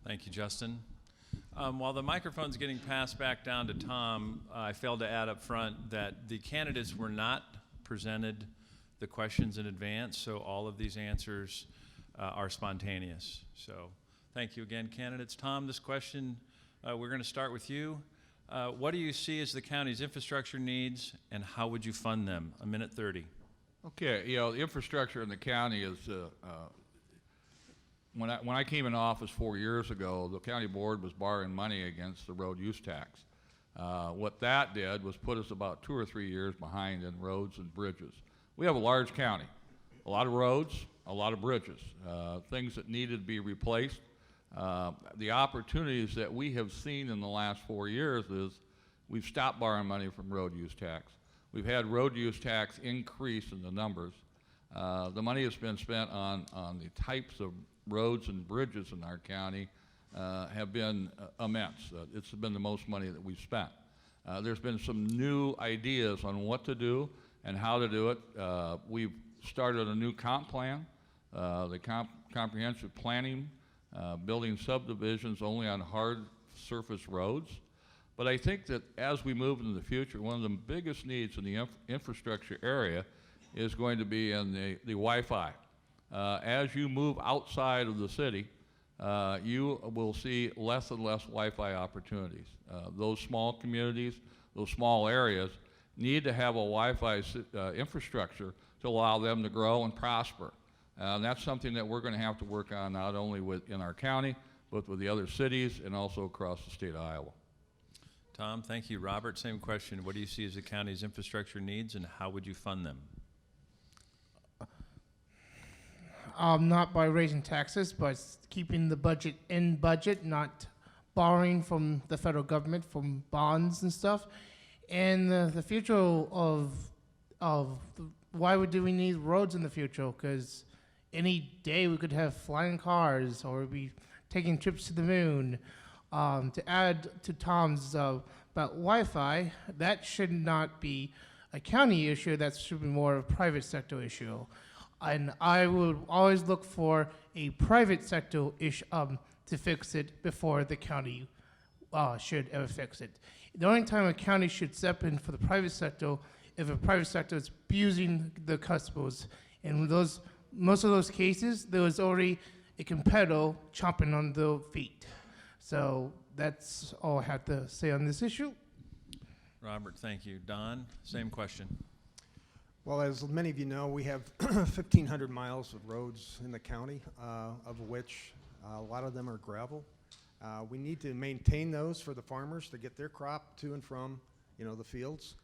Thank you, Justin. While the microphone's getting passed back down to Tom, I failed to add up front that the candidates were not presented the questions in advance, so all of these answers are spontaneous. So thank you again, candidates. Tom, this question, we're going to start with you. What do you see as the county's infrastructure needs, and how would you fund them? A minute 30. Okay, the infrastructure in the county is, when I came in office 4 years ago, the county board was borrowing money against the road use tax. What that did was put us about 2 or 3 years behind in roads and bridges. We have a large county, a lot of roads, a lot of bridges, things that needed to be replaced. The opportunities that we have seen in the last 4 years is we've stopped borrowing money from road use tax. We've had road use tax increase in the numbers. The money has been spent on the types of roads and bridges in our county have been immense. It's been the most money that we've spent. There's been some new ideas on what to do and how to do it. We've started a new comp plan, the comprehensive planning, building subdivisions only on hard surface roads. But I think that as we move into the future, one of the biggest needs in the infrastructure area is going to be in the Wi-Fi. As you move outside of the city, you will see less and less Wi-Fi opportunities. Those small communities, those small areas need to have a Wi-Fi infrastructure to allow them to grow and prosper. And that's something that we're going to have to work on not only in our county, but with the other cities and also across the state of Iowa. Tom, thank you. Robert, same question. What do you see as the county's infrastructure needs, and how would you fund them? Not by raising taxes, but keeping the budget in budget, not borrowing from the federal government from bonds and stuff. And the future of why do we need roads in the future? Because any day we could have flying cars or be taking trips to the moon. To add to Tom's about Wi-Fi, that should not be a county issue. That should be more of a private sector issue. And I would always look for a private sector issue to fix it before the county should ever fix it. The only time a county should step in for the private sector if a private sector is abusing the customers. And most of those cases, there was already a competitor chomping on the feet. So that's all I have to say on this issue. Robert, thank you. Don, same question. Well, as many of you know, we have 1,500 miles of roads in the county, of which a lot of them are gravel. We need to maintain those for the farmers to get their crop to and from, the fields,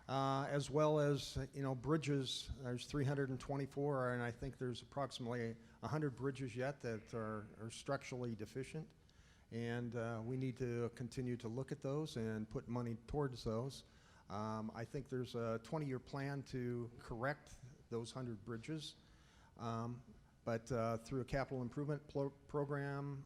as well as, bridges. There's 324, and I think there's approximately 100 bridges yet that are structurally deficient. And we need to continue to look at those and put money towards those. I think there's a 20-year plan to correct those 100 bridges, but through a capital improvement program,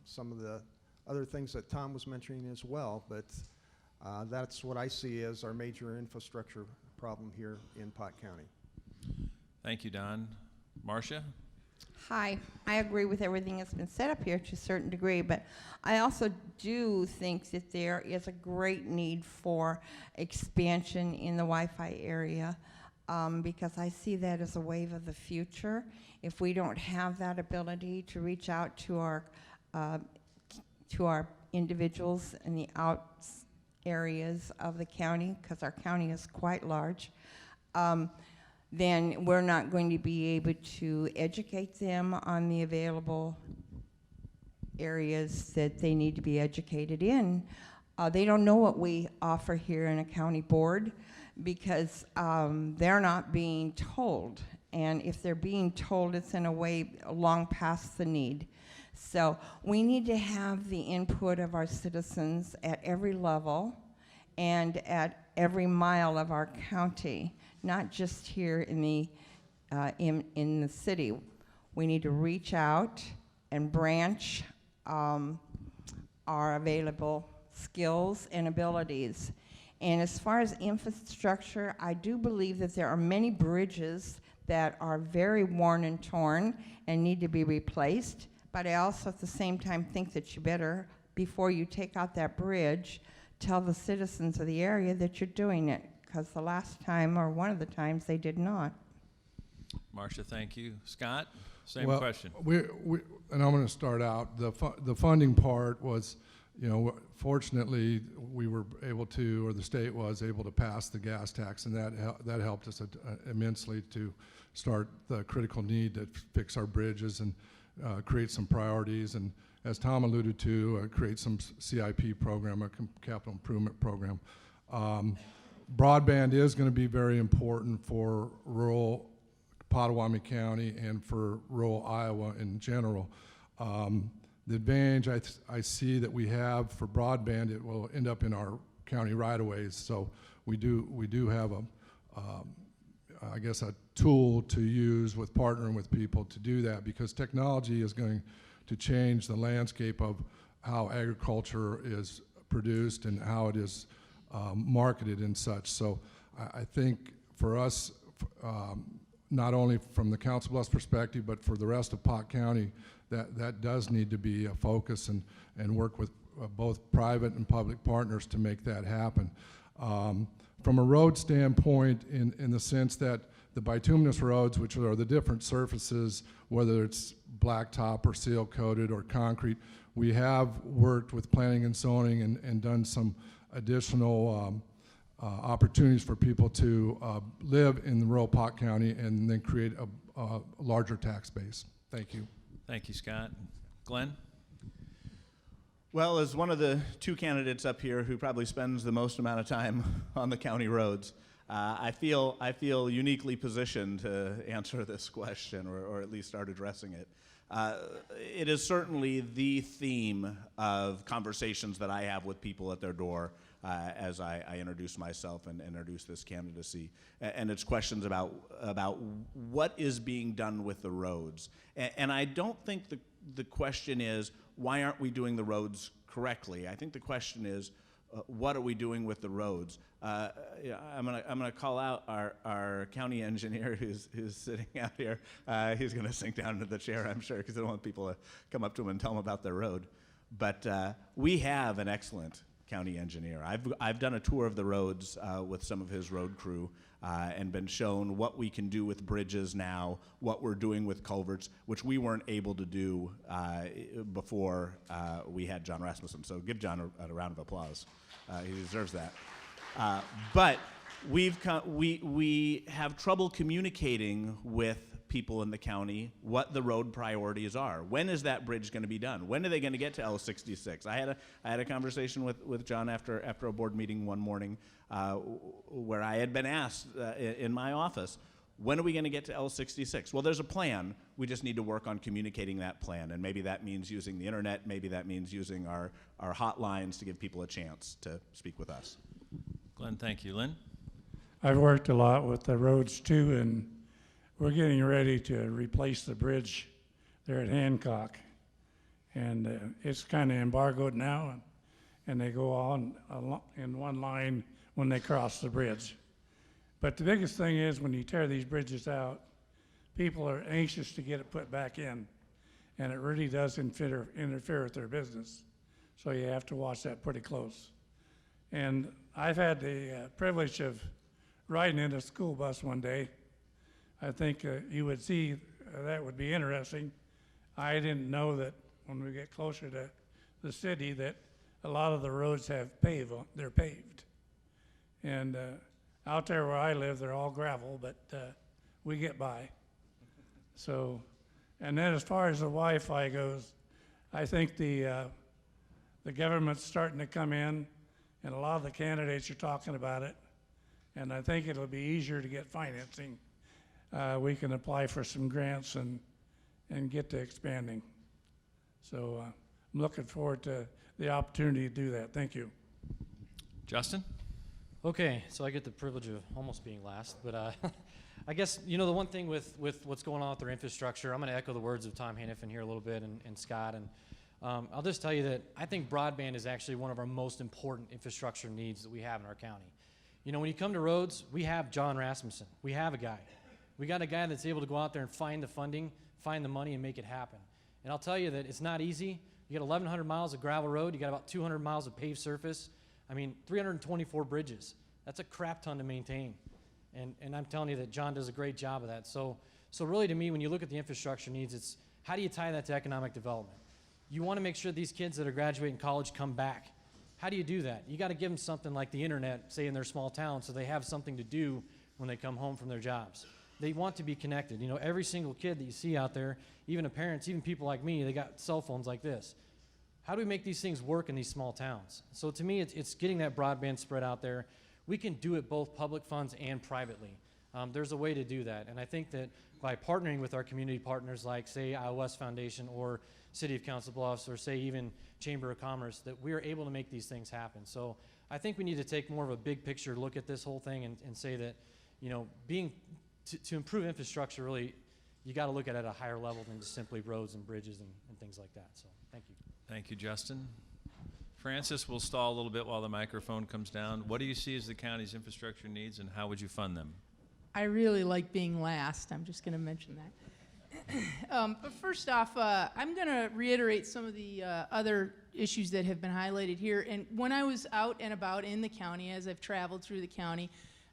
some of the other things that Tom was mentioning as well, but that's what I see as our major infrastructure problem here in Pot County. Thank you, Don. Marcia? Hi, I agree with everything that's been said up here to a certain degree, but I also do think that there is a great need for expansion in the Wi-Fi area because I see that as a wave of the future. If we don't have that ability to reach out to our individuals in the out areas of the county, because our county is quite large, then we're not going to be able to educate them on the available areas that they need to be educated in. They don't know what we offer here in a county board because they're not being told. And if they're being told, it's in a way long past the need. So we need to have the input of our citizens at every level and at every mile of our county, not just here in the city. We need to reach out and branch our available skills and abilities. And as far as infrastructure, I do believe that there are many bridges that are very worn and torn and need to be replaced. But I also at the same time think that you better, before you take out that bridge, tell the citizens of the area that you're doing it, because the last time, or one of the times, they did not. Marcia, thank you. Scott, same Well, question. And I'm going to start out. The funding part was, fortunately, we were able to, or the state was able to pass the gas tax, and that helped us immensely to start the critical need to fix our bridges and create some priorities. And as Tom alluded to, create some CIP program, a capital improvement program. Broadband is going to be very important for rural Potawatomi County and for rural Iowa in general. The advantage I see that we have for broadband, it will end up in our county right-of-ways. So we do have I guess a tool to use with partnering with people to do that, because technology is going to change the landscape of how agriculture is produced and how it is marketed and such. So I think for us, not only from the Council Bluffs perspective, but for the rest of Pot County, that does need to be a focus and work with both private and public partners to make that happen. From a road standpoint, in the sense that the bituminous roads, which are the different surfaces, whether it's blacktop or seal coated or concrete, we have worked with planning and zoning and done some additional opportunities for people to live in the rural Pot County and then create a larger tax base. Thank you. Thank you, Scott. Glenn? Well, as one of the two candidates up here who probably spends the most amount of time on the county roads, I feel uniquely positioned to answer this question, or at least start addressing it. It is certainly the theme of conversations that I have with people at their door as I introduce myself and introduce this candidacy. And it's questions about what is being done with the roads. And I don't think the question is, why aren't we doing the roads correctly? I think the question is, what are we doing with the roads? I'm gonna call out our county engineer who's sitting out here. He's gonna sink down into the chair, I'm sure, because I don't want people to come up to him and tell him about their road. But we have an excellent county engineer. I've done a tour of the roads with some of his road crew and been shown what we can do with bridges now, what we're doing with culverts, which we weren't able to do before we had John Rasmussen. So give John a round of applause. He deserves that. But we have trouble communicating with people in the county what the road priorities are. When is that bridge going to be done? When are they going to get to L66? I had a conversation with John after a board meeting one morning where I had been asked in my office, when are we going to get to L66? Well, there's a plan. We just need to work on communicating that plan, and maybe that means using the internet. Maybe that means using our hotlines to give people a chance to speak with us. Glenn, thank you. Lynn? I've worked a lot with the roads too, and we're getting ready to replace the bridge there at Hancock. And it's kind of embargoed now, and they go on in one line when they cross the bridge. But the biggest thing is when you tear these bridges out, people are anxious to get it put back in, and it really does interfere with their business. So you have to watch that pretty close. And I've had the privilege of riding in a school bus one day. I think you would see that would be interesting. I didn't know that when we get closer to the city that a lot of the roads have they're paved. And out there where I live, they're all gravel, but we get by. So, and then as far as the Wi-Fi goes, I think the government's starting to come in, and a lot of the candidates are talking about it, and I think it'll be easier to get financing. We can apply for some grants and get to expanding. So I'm looking forward to the opportunity to do that. Thank you. Justin? Okay, so I get the privilege of almost being last, but I guess, the one thing with what's going on with their infrastructure, I'm going to echo the words of Tom Hannafin here a little bit and Scott, and I'll just tell you that I think broadband is actually one of our most important infrastructure needs that we have in our county. When you come to roads, we have John Rasmussen. We have a guy. We got a guy that's able to go out there and find the funding, find the money, and make it happen. And I'll tell you that it's not easy. You got 1,100 miles of gravel road. You got about 200 miles of paved surface. I mean, 324 bridges. That's a crap ton to maintain. And I'm telling you that John does a great job of that. So really to me, when you look at the infrastructure needs, it's how do you tie that to economic development? You want to make sure these kids that are graduating college come back. How do you do that? You got to give them something like the internet, say in their small town, so they have something to do when they come home from their jobs. They want to be connected. You know, every single kid that you see out there, even the parents, even people like me, they got cell phones like this. How do we make these things work in these small towns? So to me, it's getting that broadband spread out there. We can do it both public funds and privately. There's a way to do that. And I think that by partnering with our community partners like, say, Iowa West Foundation or City of Council Bluffs or, say, even Chamber of Commerce, that we are able to make these things happen. So I think we need to take more of a big picture look at this whole thing and say that, you know, to improve infrastructure, really, you got to look at it at a higher level than just simply roads and bridges and things like that. So thank you. Thank you, Justin. Francis, we'll stall a little bit while the microphone comes down. What do you see as the county's infrastructure needs, and how would you fund them? I really like being last. I'm just going to mention that. But first off, I'm going to reiterate some of the other issues that have been highlighted here. And when I was out and about in the county, as I've traveled through the county,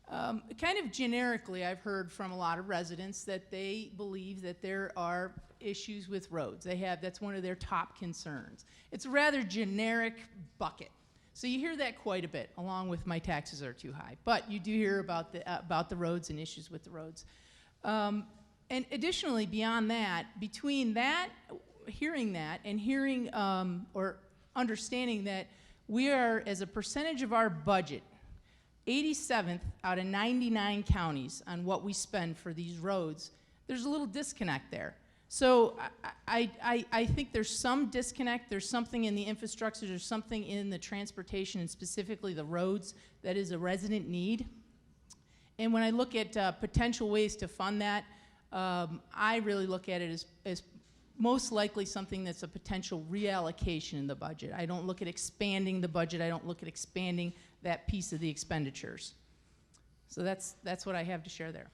kind of generically, I've heard from a lot of residents that they believe that there are issues with roads. That's one of their top concerns. It's a rather generic bucket. So you hear that quite a bit, along with my taxes are too high. But you do hear about the roads and issues with the roads. And additionally, beyond that, between that, hearing that, and hearing or understanding that we are, as a percentage of our budget, 87th out of 99 counties on what we spend for these roads, there's a little disconnect there. So I think there's some disconnect. There's something in the infrastructure. There's something in the transportation and specifically the roads that is a resident need. And when I look at potential ways to fund that, I really look at it as most likely something that's a potential reallocation in the budget. I don't look at expanding the budget. I don't look at expanding that piece of the expenditures. So that's what I have to share there.